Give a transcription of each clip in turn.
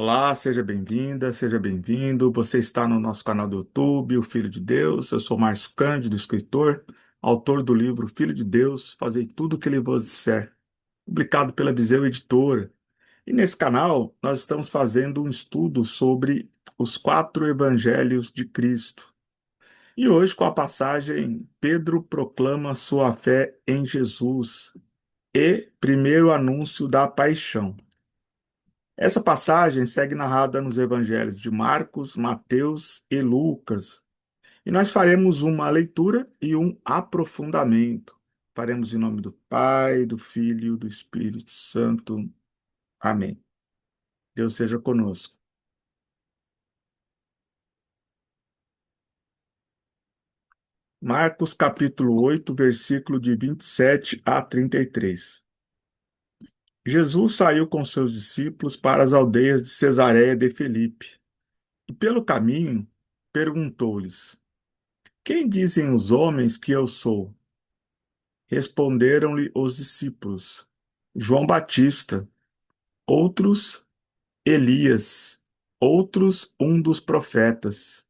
Olá, seja bem-vinda, seja bem-vindo. Você está no nosso canal do YouTube, o Filho de Deus. Eu sou Márcio Cândido, escritor, autor do livro Filho de Deus, Fazei tudo o que ele vos disser, publicado pela Viseu Editora. E nesse canal nós estamos fazendo um estudo sobre os quatro evangelhos de Cristo. E hoje com a passagem Pedro proclama sua fé em Jesus e primeiro anúncio da paixão. Essa passagem segue narrada nos evangelhos de Marcos, Mateus e Lucas. E nós faremos uma leitura e um aprofundamento. Faremos em nome do Pai, do Filho e do Espírito Santo. Amém. Deus seja conosco. Marcos capítulo 8, versículo de 27 a 33. Jesus saiu com seus discípulos para as aldeias de Cesareia de Filipe. E pelo caminho perguntou-lhes: Quem dizem os homens que eu sou? Responderam-lhe os discípulos: João Batista, outros Elias, outros um dos profetas.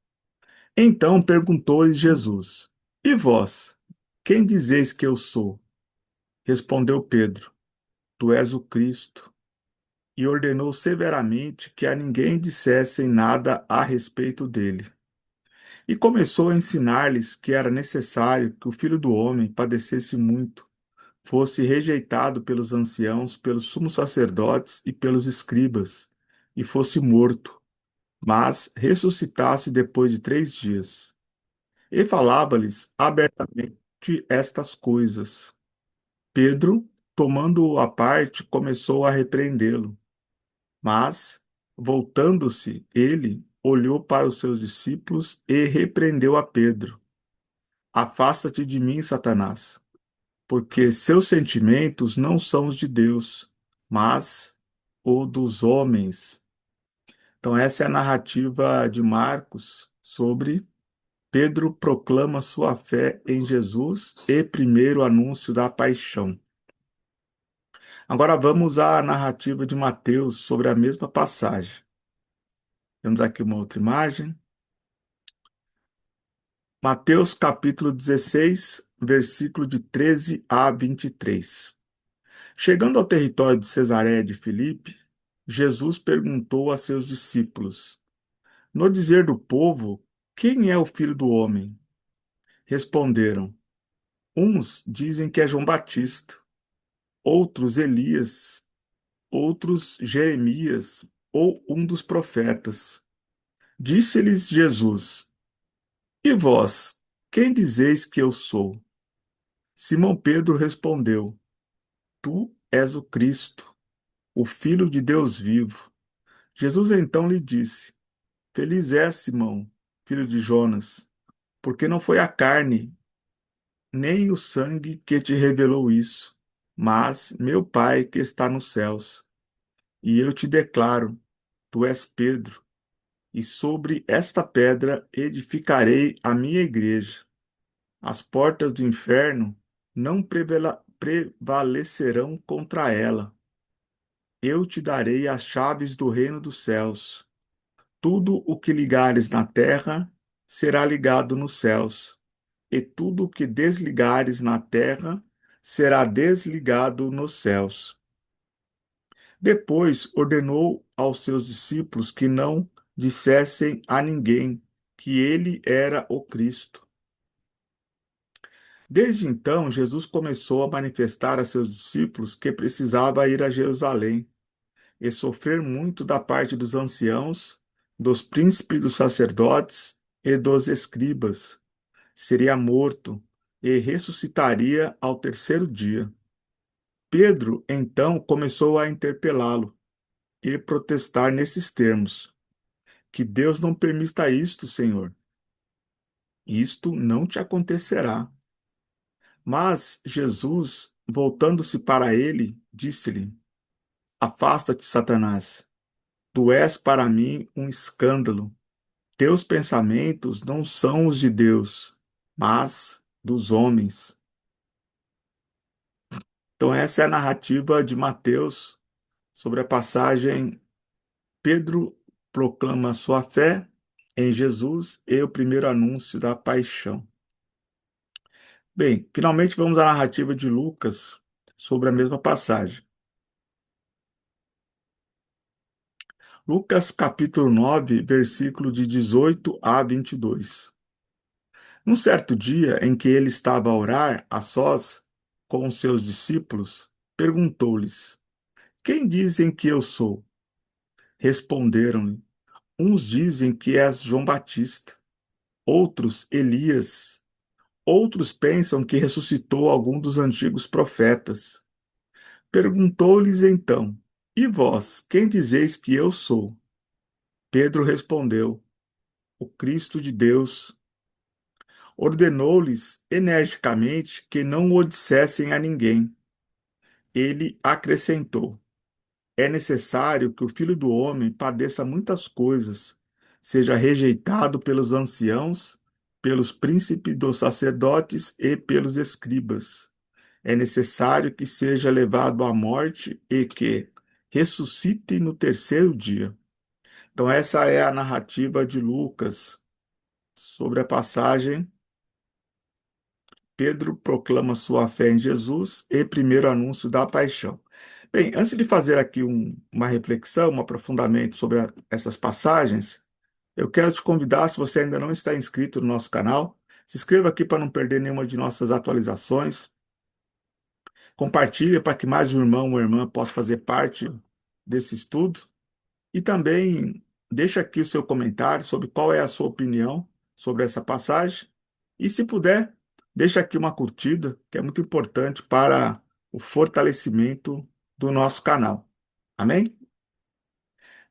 Então perguntou-lhes Jesus: E vós, quem dizeis que eu sou? Respondeu Pedro: Tu és o Cristo. E ordenou severamente que a ninguém dissessem nada a respeito dele. E começou a ensinar-lhes que era necessário que o Filho do Homem padecesse muito, fosse rejeitado pelos anciãos, pelos sumos sacerdotes e pelos escribas, e fosse morto, mas ressuscitasse depois de 3 dias. E falava-lhes abertamente estas coisas. Pedro, tomando-o à parte, começou a repreendê-lo, mas, voltando-se, ele olhou para os seus discípulos e repreendeu a Pedro. Afasta-te de mim, Satanás, porque seus sentimentos não são os de Deus, mas o dos homens. Então, essa é a narrativa de Marcos sobre Pedro proclama sua fé em Jesus e primeiro anúncio da paixão. Agora vamos à narrativa de Mateus sobre a mesma passagem. Temos aqui uma outra imagem. Mateus capítulo 16, versículo de 13 a 23. Chegando ao território de Cesareia de Filipe, Jesus perguntou a seus discípulos: No dizer do povo, quem é o filho do homem? Responderam: Uns dizem que é João Batista, outros Elias, outros Jeremias ou um dos profetas. Disse-lhes Jesus: E vós, quem dizeis que eu sou? Simão Pedro respondeu: Tu és o Cristo, o Filho de Deus vivo. Jesus então lhe disse: Feliz és, Simão, filho de Jonas, porque não foi a carne nem o sangue que te revelou isso, mas meu Pai que está nos céus. E eu te declaro: tu és Pedro, e sobre esta pedra edificarei a minha igreja. As portas do inferno não prevalecerão contra ela. Eu te darei as chaves do reino dos céus. Tudo o que ligares na terra será ligado nos céus, e tudo o que desligares na terra será desligado nos céus. Depois ordenou aos seus discípulos que não dissessem a ninguém que ele era o Cristo. Desde então, Jesus começou a manifestar a seus discípulos que precisava ir a Jerusalém e sofrer muito da parte dos anciãos, dos príncipes dos sacerdotes e dos escribas. Seria morto e ressuscitaria ao terceiro dia. Pedro, então, começou a interpelá-lo e protestar nesses termos: Que Deus não permita isto, Senhor. Isto não te acontecerá. Mas Jesus, voltando-se para ele, disse-lhe: Afasta-te, Satanás. Tu és para mim um escândalo. Teus pensamentos não são os de Deus, mas dos homens. Então, essa é a narrativa de Mateus sobre a passagem Pedro proclama sua fé em Jesus e o primeiro anúncio da paixão. Bem, finalmente vamos à narrativa de Lucas sobre a mesma passagem. Lucas capítulo 9, versículo de 18 a 22. Num certo dia em que ele estava a orar a sós com os seus discípulos, perguntou-lhes: Quem dizem que eu sou? Responderam-lhe: Uns dizem que és João Batista, outros Elias, outros pensam que ressuscitou algum dos antigos profetas. Perguntou-lhes então: E vós, quem dizeis que eu sou? Pedro respondeu: O Cristo de Deus. Ordenou-lhes energicamente que não o dissessem a ninguém. Ele acrescentou: É necessário que o Filho do Homem padeça muitas coisas, seja rejeitado pelos anciãos, pelos príncipes dos sacerdotes e pelos escribas. É necessário que seja levado à morte e que ressuscite no terceiro dia. Então, essa é a narrativa de Lucas sobre a passagem. Pedro proclama sua fé em Jesus e primeiro anúncio da paixão. Bem, antes de fazer aqui uma reflexão, um aprofundamento sobre essas passagens, eu quero te convidar, se você ainda não está inscrito no nosso canal, se inscreva aqui para não perder nenhuma de nossas atualizações. Compartilhe para que mais um irmão ou irmã possa fazer parte desse estudo. E também deixa aqui o seu comentário sobre qual é a sua opinião sobre essa passagem. E se puder, deixa aqui uma curtida, que é muito importante para o fortalecimento do nosso canal. Amém?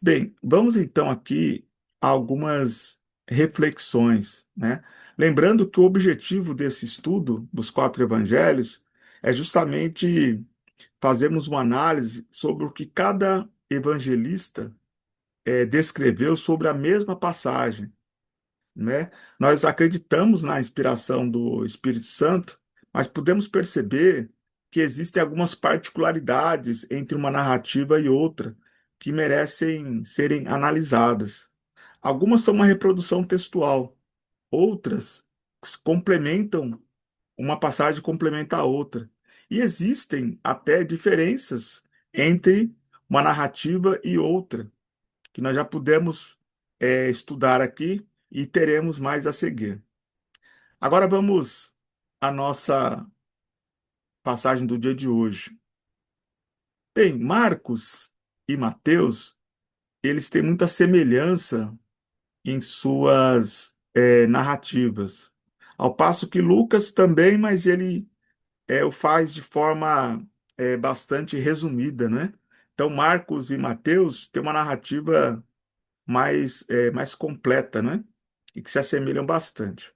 Bem, vamos então aqui a algumas reflexões, né? Lembrando que o objetivo desse estudo dos quatro evangelhos é justamente fazermos uma análise sobre o que cada evangelista descreveu sobre a mesma passagem, né? Nós acreditamos na inspiração do Espírito Santo, mas podemos perceber que existem algumas particularidades entre uma narrativa e outra que merecem serem analisadas. Algumas são uma reprodução textual, outras complementam, uma passagem complementa a outra. E existem até diferenças entre uma narrativa e outra que nós já pudemos estudar aqui e teremos mais a seguir. Agora vamos à nossa passagem do dia de hoje. Bem, Marcos e Mateus, eles têm muita semelhança em suas narrativas. Ao passo que Lucas também, mas ele o faz de forma bastante resumida, né? Então, Marcos e Mateus têm uma narrativa mais completa, né? E que se assemelham bastante.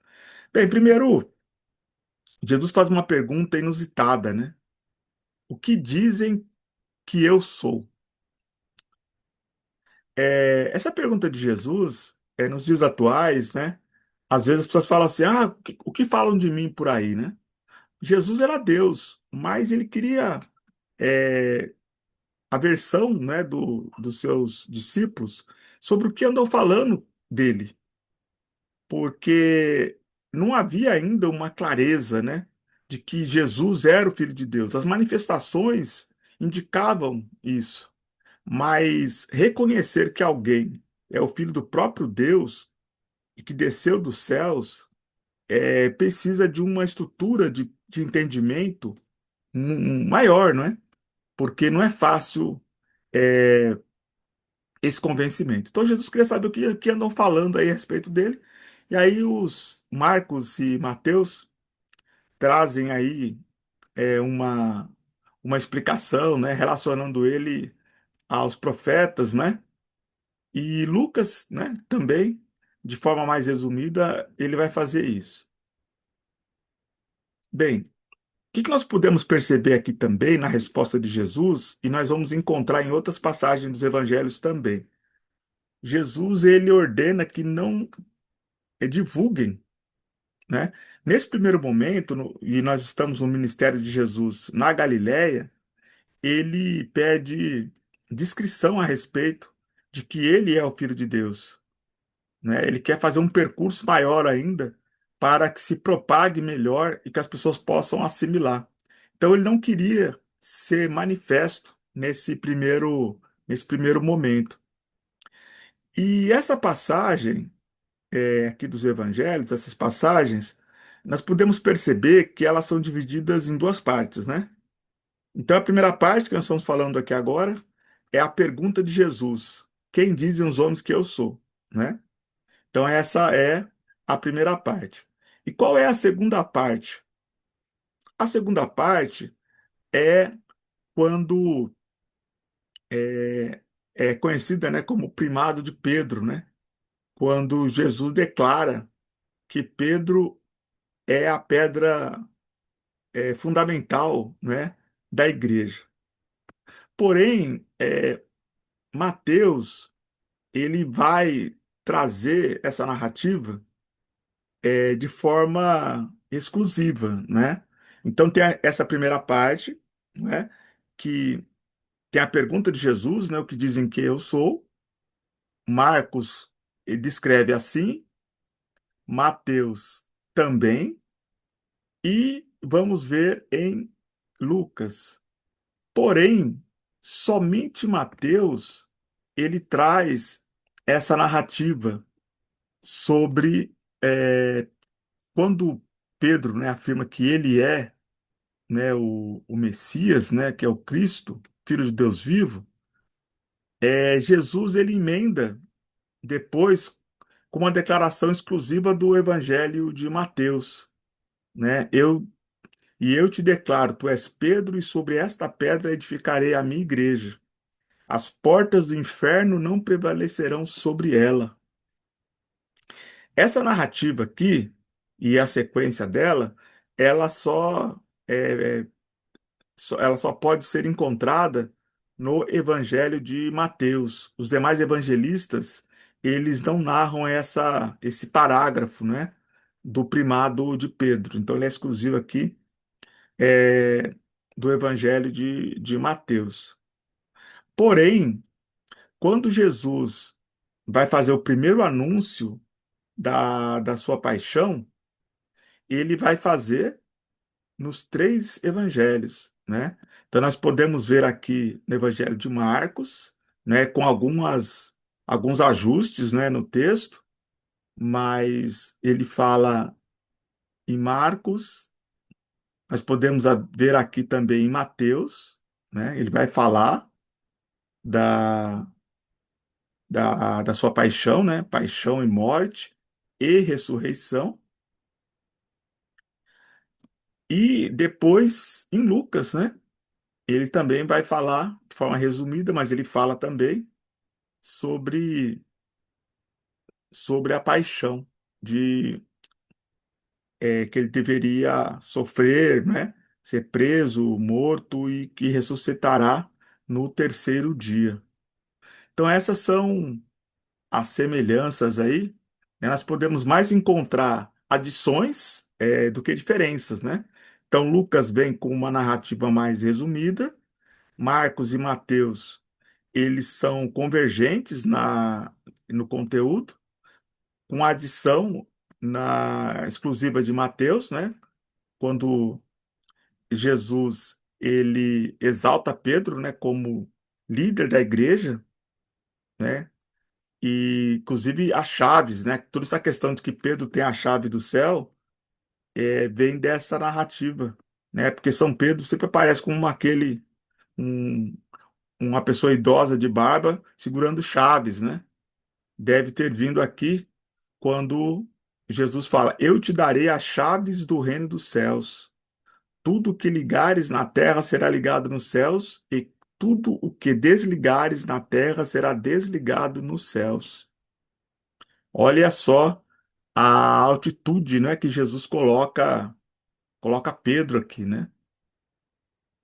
Bem, primeiro, Jesus faz uma pergunta inusitada, né? O que dizem que eu sou? Essa pergunta de Jesus, nos dias atuais, né? Às vezes as pessoas falam assim, o que falam de mim por aí, né? Jesus era Deus, mas ele queria a versão, né, dos seus discípulos sobre o que andam falando dele, porque não havia ainda uma clareza, né, de que Jesus era o Filho de Deus. As manifestações indicavam isso, mas reconhecer que alguém é o Filho do próprio Deus e que desceu dos céus precisa de uma estrutura de entendimento maior, não é? Porque não é fácil é, esse convencimento. Então Jesus queria saber o que andam falando aí a respeito dele. E aí os Marcos e Mateus trazem aí uma explicação, né, relacionando ele aos profetas, né? E Lucas, né, também, de forma mais resumida, ele vai fazer isso. Bem, o que nós podemos perceber aqui também na resposta de Jesus, e nós vamos encontrar em outras passagens dos evangelhos também. Jesus, ele ordena que não divulguem, né? Nesse primeiro momento, e nós estamos no ministério de Jesus na Galiléia, ele pede descrição a respeito de que ele é o Filho de Deus, né? Ele quer fazer um percurso maior ainda para que se propague melhor e que as pessoas possam assimilar. Então ele não queria ser manifesto nesse primeiro momento. E essa passagem aqui dos evangelhos, essas passagens, nós podemos perceber que elas são divididas em duas partes, né? Então a primeira parte que nós estamos falando aqui agora é a pergunta de Jesus: quem dizem os homens que eu sou, né? Então, essa é a primeira parte. E qual é a segunda parte? A segunda parte é quando é, é conhecida, né, como primado de Pedro, né? Quando Jesus declara que Pedro é a pedra fundamental, né, da igreja. Porém, Mateus ele vai trazer essa narrativa de forma exclusiva, né? Então tem essa primeira parte, né? Que tem a pergunta de Jesus, né? O que dizem que eu sou. Marcos ele descreve assim, Mateus também, e vamos ver em Lucas. Porém, somente Mateus ele traz essa narrativa sobre quando Pedro, né, afirma que ele é, né, o Messias, né, que é o Cristo, Filho de Deus vivo, Jesus ele emenda depois com uma declaração exclusiva do Evangelho de Mateus, né? Eu te declaro, tu és Pedro, e sobre esta pedra edificarei a minha igreja. As portas do inferno não prevalecerão sobre ela. Essa narrativa aqui e a sequência dela, ela é, ela só pode ser encontrada no Evangelho de Mateus. Os demais evangelistas, eles não narram esse parágrafo, né, do primado de Pedro. Então, ele é exclusivo aqui é, do Evangelho de Mateus. Porém, quando Jesus vai fazer o primeiro anúncio da sua paixão, ele vai fazer nos três evangelhos, né? Então nós podemos ver aqui no Evangelho de Marcos, né, com alguns ajustes, né, no texto, mas ele fala em Marcos, nós podemos ver aqui também em Mateus, né? Ele vai falar da, da sua paixão, né? Paixão e morte e ressurreição. E depois em Lucas, né? Ele também vai falar de forma resumida, mas ele fala também sobre, sobre a paixão, de que ele deveria sofrer, né? Ser preso, morto e que ressuscitará no terceiro dia. Então, essas são as semelhanças aí, né? Nós podemos mais encontrar adições do que diferenças, né? Então, Lucas vem com uma narrativa mais resumida, Marcos e Mateus, eles são convergentes no conteúdo, com adição na exclusiva de Mateus, né? Quando Jesus ele exalta Pedro, né, como líder da igreja, né? E inclusive as chaves, né? Toda essa questão de que Pedro tem a chave do céu vem dessa narrativa, né? Porque São Pedro sempre aparece como um, uma pessoa idosa de barba segurando chaves, né? Deve ter vindo aqui quando Jesus fala: Eu te darei as chaves do reino dos céus. Tudo o que ligares na terra será ligado nos céus, e tudo o que desligares na terra será desligado nos céus. Olha só a altitude, né, que Jesus coloca Pedro aqui, né?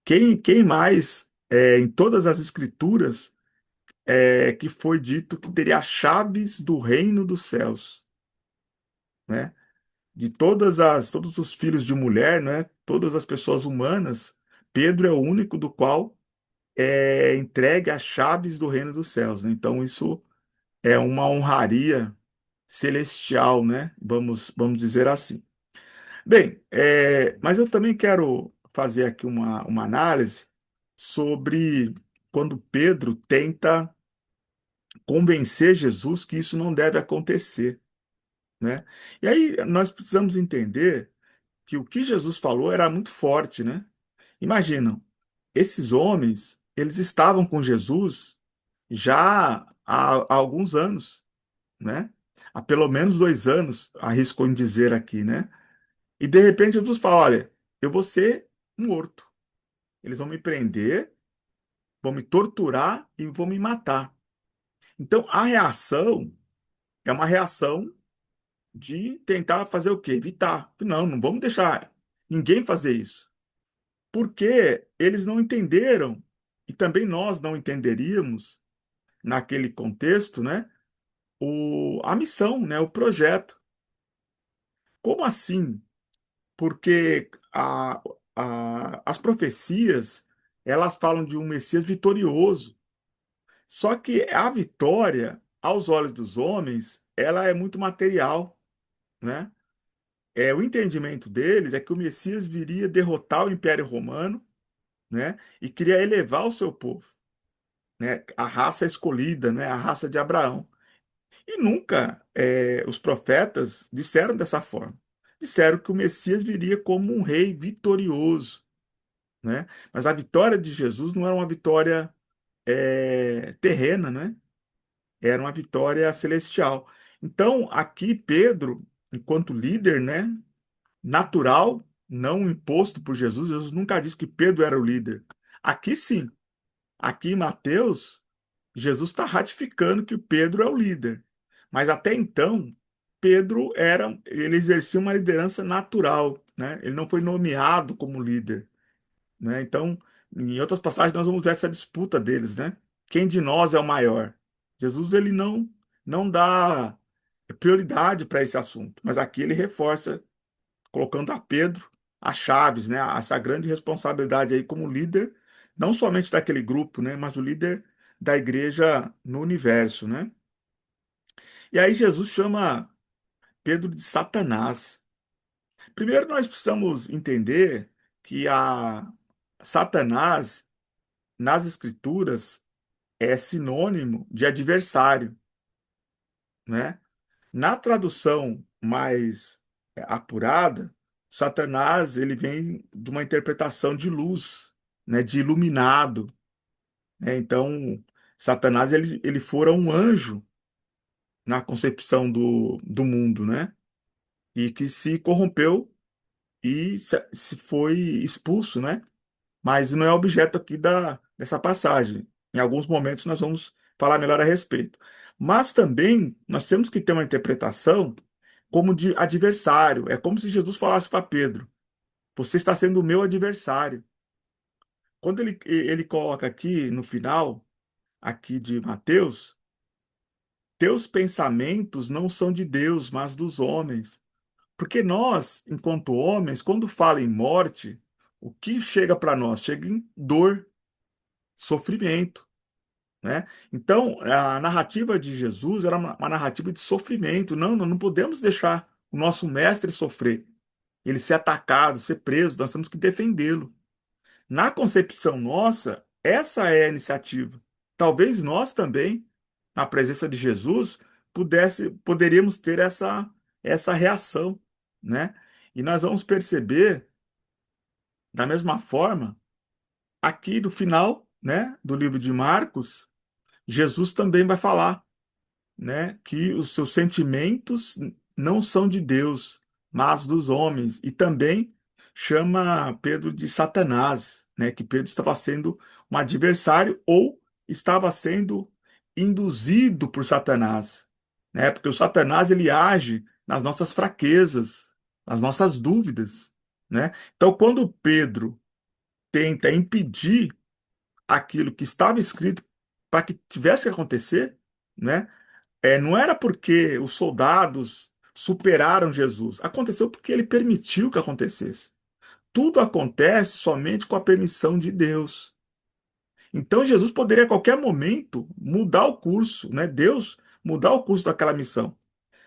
Quem mais em todas as escrituras que foi dito que teria as chaves do reino dos céus, né? De todos os filhos de mulher, né? Todas as pessoas humanas, Pedro é o único do qual é entregue as chaves do reino dos céus, né? Então isso é uma honraria celestial, né? Vamos dizer assim. Bem, mas eu também quero fazer aqui uma análise sobre quando Pedro tenta convencer Jesus que isso não deve acontecer, né? E aí nós precisamos entender que o que Jesus falou era muito forte, né? Imaginam, esses homens, eles estavam com Jesus já há alguns anos, né? Há pelo menos 2 anos, arrisco em dizer aqui, né? E de repente Jesus fala: olha, eu vou ser morto. Eles vão me prender, vão me torturar e vão me matar. Então a reação é uma reação de tentar fazer o quê? Evitar. Não, não vamos deixar ninguém fazer isso. Porque eles não entenderam, e também nós não entenderíamos, naquele contexto, né, a missão, né, o projeto. Como assim? Porque as profecias, elas falam de um Messias vitorioso. Só que a vitória, aos olhos dos homens, ela é muito material, né? O entendimento deles é que o Messias viria derrotar o Império Romano, né? E queria elevar o seu povo, né? A raça escolhida, né? A raça de Abraão. E nunca os profetas disseram dessa forma. Disseram que o Messias viria como um rei vitorioso, né? Mas a vitória de Jesus não era uma vitória terrena, né? Era uma vitória celestial. Então, aqui Pedro, enquanto líder, né, natural, não imposto por Jesus, Jesus nunca disse que Pedro era o líder. Aqui sim, aqui em Mateus, Jesus está ratificando que Pedro é o líder. Mas até então, ele exercia uma liderança natural, né? Ele não foi nomeado como líder, né? Então, em outras passagens nós vamos ver essa disputa deles, né? Quem de nós é o maior? Jesus ele não dá prioridade para esse assunto, mas aqui ele reforça colocando a Pedro as chaves, né? Essa grande responsabilidade aí como líder, não somente daquele grupo, né? Mas o líder da igreja no universo, né? E aí Jesus chama Pedro de Satanás. Primeiro nós precisamos entender que a Satanás nas escrituras é sinônimo de adversário, né? Na tradução mais apurada, Satanás ele vem de uma interpretação de luz, né? De iluminado, né? Então, Satanás ele fora um anjo na concepção do mundo, né? E que se corrompeu e se foi expulso, né? Mas não é objeto aqui dessa passagem. Em alguns momentos nós vamos falar melhor a respeito. Mas também nós temos que ter uma interpretação como de adversário. É como se Jesus falasse para Pedro: você está sendo o meu adversário. Quando ele coloca aqui no final, aqui de Mateus, teus pensamentos não são de Deus, mas dos homens. Porque nós, enquanto homens, quando fala em morte, o que chega para nós? Chega em dor, sofrimento, né? Então, a narrativa de Jesus era uma narrativa de sofrimento. Não, nós não podemos deixar o nosso mestre sofrer, ele ser atacado, ser preso, nós temos que defendê-lo. Na concepção nossa, essa é a iniciativa. Talvez nós também, na presença de Jesus, poderíamos ter essa reação, né? E nós vamos perceber, da mesma forma, aqui no final, né, do livro de Marcos, Jesus também vai falar, né, que os seus sentimentos não são de Deus, mas dos homens. E também chama Pedro de Satanás, né, que Pedro estava sendo um adversário ou estava sendo induzido por Satanás, né? Porque o Satanás ele age nas nossas fraquezas, nas nossas dúvidas, né? Então, quando Pedro tenta impedir aquilo que estava escrito para que tivesse que acontecer, né? Não era porque os soldados superaram Jesus, aconteceu porque ele permitiu que acontecesse. Tudo acontece somente com a permissão de Deus. Então Jesus poderia a qualquer momento mudar o curso, né? Deus mudar o curso daquela missão.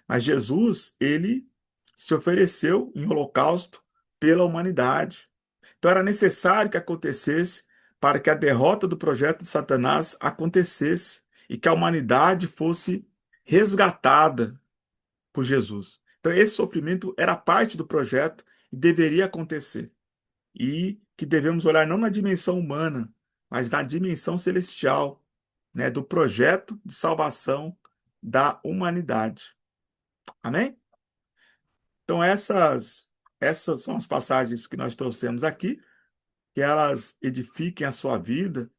Mas Jesus, ele se ofereceu em holocausto pela humanidade. Então era necessário que acontecesse para que a derrota do projeto de Satanás acontecesse e que a humanidade fosse resgatada por Jesus. Então esse sofrimento era parte do projeto e deveria acontecer. E que devemos olhar não na dimensão humana, mas na dimensão celestial, né, do projeto de salvação da humanidade. Amém? Então essas são as passagens que nós trouxemos aqui, que elas edifiquem a sua vida.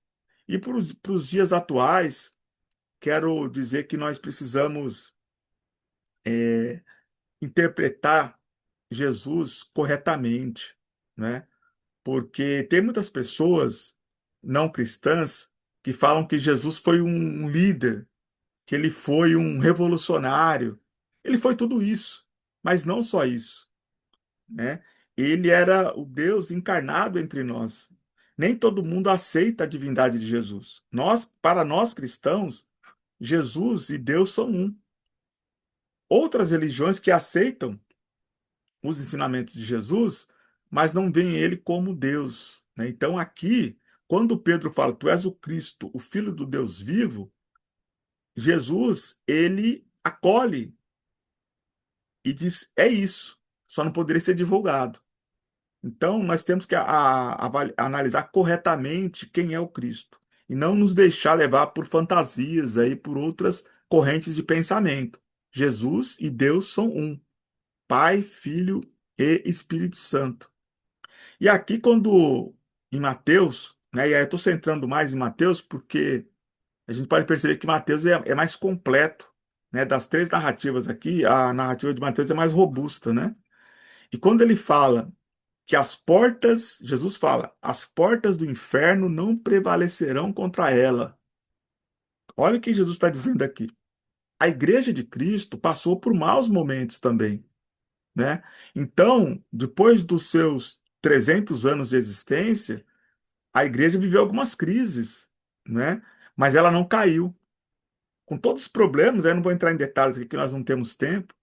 E para os dias atuais, quero dizer que nós precisamos interpretar Jesus corretamente, né? Porque tem muitas pessoas não cristãs que falam que Jesus foi um líder, que ele foi um revolucionário. Ele foi tudo isso, mas não só isso, né? Ele era o Deus encarnado entre nós. Nem todo mundo aceita a divindade de Jesus. Para nós cristãos, Jesus e Deus são um. Outras religiões que aceitam os ensinamentos de Jesus, mas não veem ele como Deus, né? Então aqui, quando Pedro fala, tu és o Cristo, o Filho do Deus vivo, Jesus, ele acolhe e diz, é isso, só não poderia ser divulgado. Então, nós temos que analisar corretamente quem é o Cristo e não nos deixar levar por fantasias aí, por outras correntes de pensamento. Jesus e Deus são um, Pai, Filho e Espírito Santo. E aqui, quando em Mateus, né, e aí eu estou centrando mais em Mateus, porque a gente pode perceber que Mateus é mais completo, né, das três narrativas aqui, a narrativa de Mateus é mais robusta, né? E quando ele fala que as portas, Jesus fala, as portas do inferno não prevalecerão contra ela. Olha o que Jesus está dizendo aqui. A igreja de Cristo passou por maus momentos também, né? Então, depois dos seus 300 anos de existência, a igreja viveu algumas crises, né? Mas ela não caiu. Com todos os problemas, eu não vou entrar em detalhes aqui que nós não temos tempo,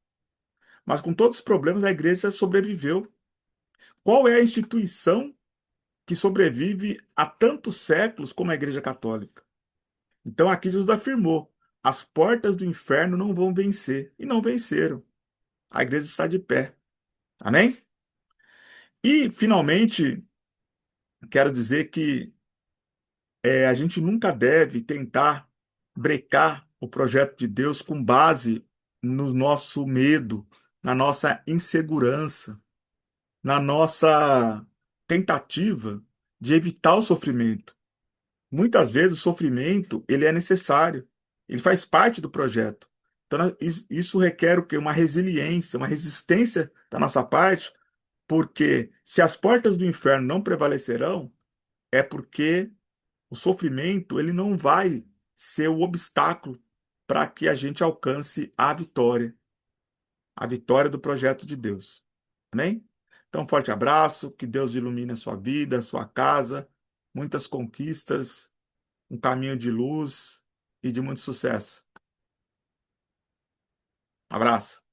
mas com todos os problemas a igreja sobreviveu. Qual é a instituição que sobrevive há tantos séculos como a Igreja Católica? Então aqui Jesus afirmou: as portas do inferno não vão vencer. E não venceram. A igreja está de pé. Amém? E, finalmente, quero dizer que a gente nunca deve tentar brecar o projeto de Deus com base no nosso medo, na nossa insegurança, na nossa tentativa de evitar o sofrimento. Muitas vezes o sofrimento ele é necessário, ele faz parte do projeto. Então isso requer o quê? Uma resiliência, uma resistência da nossa parte, porque se as portas do inferno não prevalecerão, é porque o sofrimento ele não vai ser o obstáculo para que a gente alcance a vitória do projeto de Deus. Amém? Então, um forte abraço, que Deus ilumine a sua vida, a sua casa, muitas conquistas, um caminho de luz e de muito sucesso. Abraço.